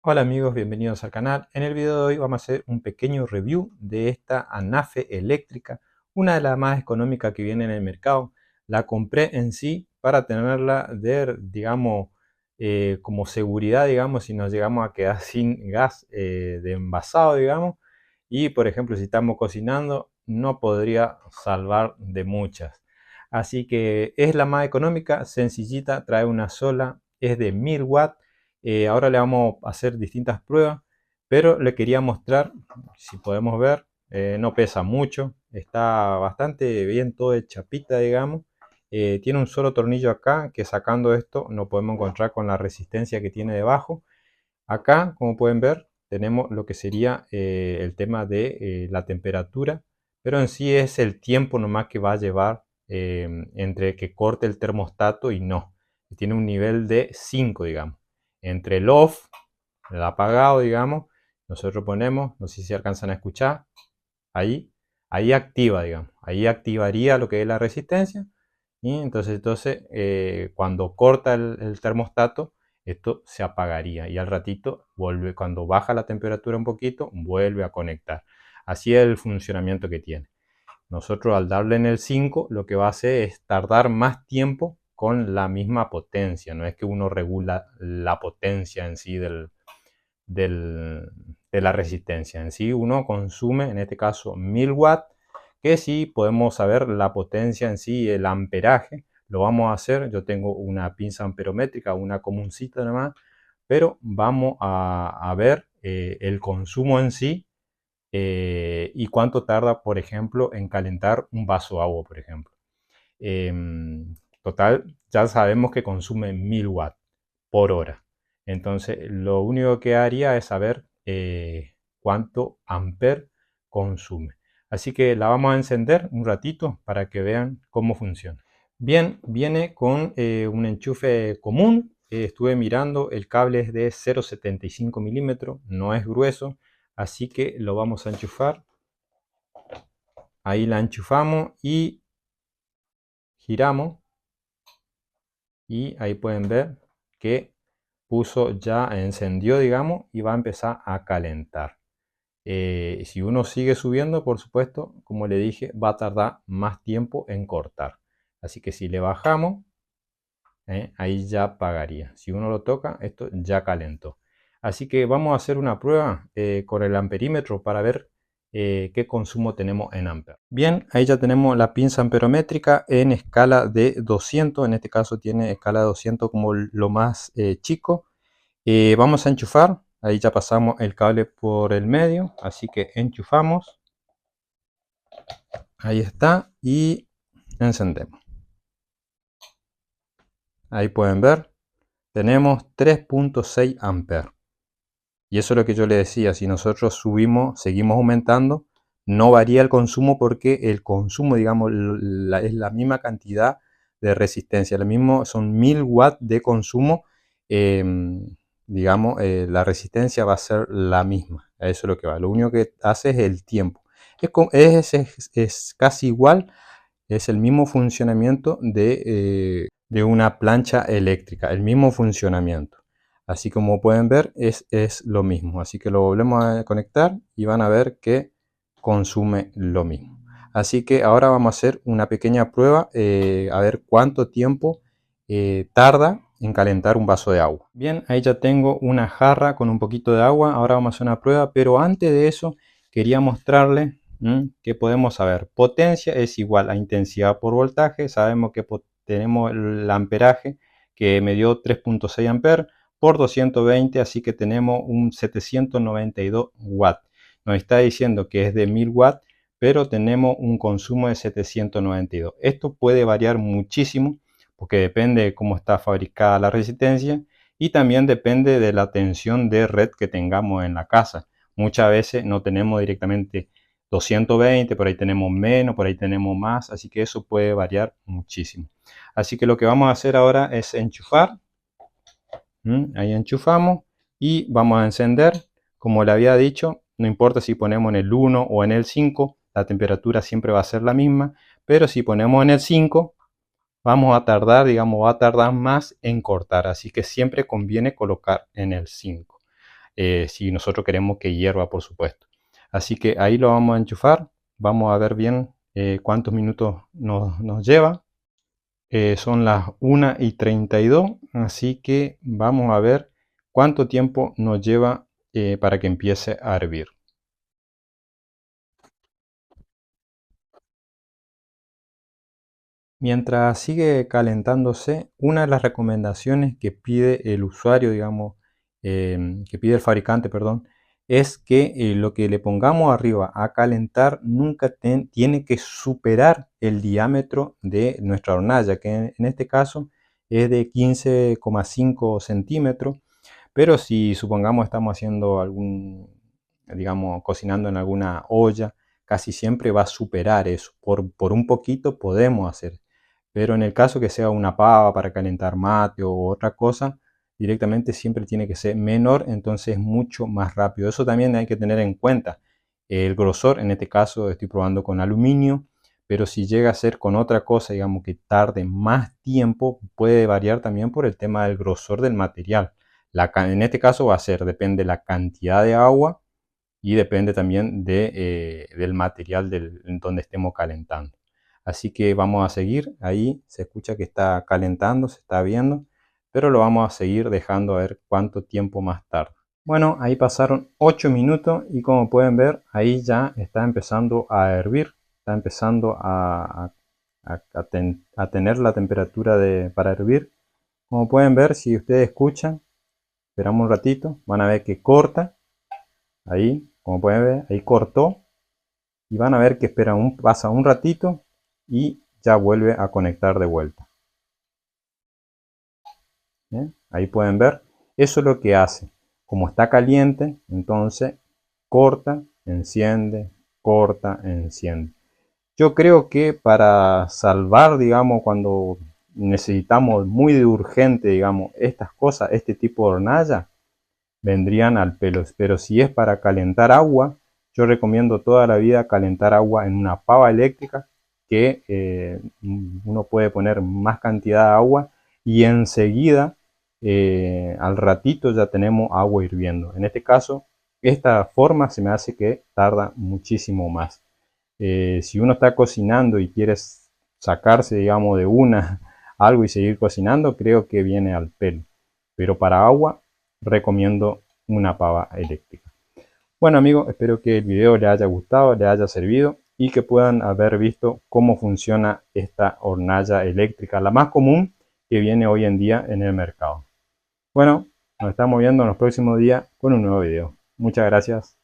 Hola amigos, bienvenidos al canal. En el video de hoy vamos a hacer un pequeño review de esta Anafe eléctrica, una de las más económicas que viene en el mercado. La compré en sí para tenerla digamos, como seguridad, digamos, si nos llegamos a quedar sin gas de envasado, digamos. Y por ejemplo, si estamos cocinando, no podría salvar de muchas. Así que es la más económica, sencillita, trae una sola, es de 1000 watts. Ahora le vamos a hacer distintas pruebas, pero le quería mostrar, si podemos ver, no pesa mucho, está bastante bien todo de chapita, digamos. Tiene un solo tornillo acá, que sacando esto no podemos encontrar con la resistencia que tiene debajo. Acá, como pueden ver, tenemos lo que sería el tema de la temperatura, pero en sí es el tiempo nomás que va a llevar entre que corte el termostato y no. Tiene un nivel de 5, digamos. Entre el off, el apagado, digamos, nosotros ponemos, no sé si alcanzan a escuchar, ahí, ahí activa, digamos. Ahí activaría lo que es la resistencia. Y entonces cuando corta el termostato, esto se apagaría y al ratito vuelve, cuando baja la temperatura un poquito, vuelve a conectar. Así es el funcionamiento que tiene. Nosotros al darle en el 5 lo que va a hacer es tardar más tiempo con la misma potencia. No es que uno regula la potencia en sí de la resistencia. En sí uno consume, en este caso 1000 watts, que si podemos saber la potencia en sí, el amperaje, lo vamos a hacer. Yo tengo una pinza amperométrica, una comuncita nada más, pero vamos a ver el consumo en sí y cuánto tarda, por ejemplo, en calentar un vaso de agua, por ejemplo. Total, ya sabemos que consume 1000 watts por hora. Entonces, lo único que haría es saber cuánto amper consume. Así que la vamos a encender un ratito para que vean cómo funciona. Bien, viene con un enchufe común. Estuve mirando, el cable es de 0,75 milímetros, no es grueso, así que lo vamos a enchufar. Ahí la enchufamos y giramos y ahí pueden ver que encendió, digamos, y va a empezar a calentar. Si uno sigue subiendo, por supuesto, como le dije, va a tardar más tiempo en cortar. Así que si le bajamos, ahí ya apagaría. Si uno lo toca, esto ya calentó. Así que vamos a hacer una prueba con el amperímetro para ver qué consumo tenemos en amper. Bien, ahí ya tenemos la pinza amperométrica en escala de 200. En este caso tiene escala de 200 como lo más chico. Vamos a enchufar. Ahí ya pasamos el cable por el medio. Así que enchufamos. Ahí está. Y encendemos. Ahí pueden ver. Tenemos 3.6 amperes. Y eso es lo que yo le decía, si nosotros subimos, seguimos aumentando, no varía el consumo porque el consumo, digamos, es la misma cantidad de resistencia, lo mismo son 1000 watts de consumo, eh, digamos, la resistencia va a ser la misma, a eso es lo que va, lo único que hace es el tiempo. Es casi igual, es el mismo funcionamiento de una plancha eléctrica, el mismo funcionamiento. Así como pueden ver, es lo mismo. Así que lo volvemos a conectar y van a ver que consume lo mismo. Así que ahora vamos a hacer una pequeña prueba, a ver cuánto tiempo tarda en calentar un vaso de agua. Bien, ahí ya tengo una jarra con un poquito de agua. Ahora vamos a hacer una prueba, pero antes de eso quería mostrarles que podemos saber. Potencia es igual a intensidad por voltaje. Sabemos que tenemos el amperaje que me dio 3.6 amperes por 220, así que tenemos un 792 watts. Nos está diciendo que es de 1000 watts, pero tenemos un consumo de 792. Esto puede variar muchísimo porque depende de cómo está fabricada la resistencia y también depende de la tensión de red que tengamos en la casa. Muchas veces no tenemos directamente 220, por ahí tenemos menos, por ahí tenemos más, así que eso puede variar muchísimo. Así que lo que vamos a hacer ahora es enchufar. Ahí enchufamos y vamos a encender. Como le había dicho, no importa si ponemos en el 1 o en el 5, la temperatura siempre va a ser la misma, pero si ponemos en el 5, vamos a tardar, digamos, va a tardar más en cortar, así que siempre conviene colocar en el 5. si nosotros queremos que hierva, por supuesto. Así que ahí lo vamos a enchufar, vamos a ver bien cuántos minutos nos lleva. Son las 1:32, así que vamos a ver cuánto tiempo nos lleva para que empiece a hervir. Mientras sigue calentándose, una de las recomendaciones que pide el usuario, digamos, que pide el fabricante, perdón, es que lo que le pongamos arriba a calentar nunca tiene que superar el diámetro de nuestra hornalla, que en este caso es de 15,5 centímetros. Pero si supongamos estamos haciendo digamos, cocinando en alguna olla, casi siempre va a superar eso. Por un poquito podemos hacer. Pero en el caso que sea una pava para calentar mate o otra cosa, directamente siempre tiene que ser menor, entonces es mucho más rápido. Eso también hay que tener en cuenta. El grosor, en este caso estoy probando con aluminio, pero si llega a ser con otra cosa, digamos que tarde más tiempo, puede variar también por el tema del grosor del material. En este caso va a ser, depende de la cantidad de agua y depende también del material en donde estemos calentando. Así que vamos a seguir, ahí se escucha que está calentando, se está viendo, pero lo vamos a seguir dejando a ver cuánto tiempo más tarda. Bueno, ahí pasaron 8 minutos y como pueden ver, ahí ya está empezando a hervir, está empezando a tener la temperatura para hervir. Como pueden ver, si ustedes escuchan, esperamos un ratito, van a ver que corta, ahí, como pueden ver, ahí cortó, y van a ver que pasa un ratito y ya vuelve a conectar de vuelta. ¿Bien? Ahí pueden ver, eso es lo que hace. Como está caliente, entonces corta, enciende, corta, enciende. Yo creo que para salvar, digamos, cuando necesitamos muy de urgente, digamos, estas cosas, este tipo de hornalla, vendrían al pelo. Pero si es para calentar agua, yo recomiendo toda la vida calentar agua en una pava eléctrica, que uno puede poner más cantidad de agua y enseguida, al ratito ya tenemos agua hirviendo. En este caso, esta forma se me hace que tarda muchísimo más. Si uno está cocinando y quiere sacarse, digamos, de una algo y seguir cocinando, creo que viene al pelo. Pero para agua, recomiendo una pava eléctrica. Bueno amigos, espero que el video les haya gustado, les haya servido y que puedan haber visto cómo funciona esta hornalla eléctrica, la más común que viene hoy en día en el mercado. Bueno, nos estamos viendo en los próximos días con un nuevo video. Muchas gracias.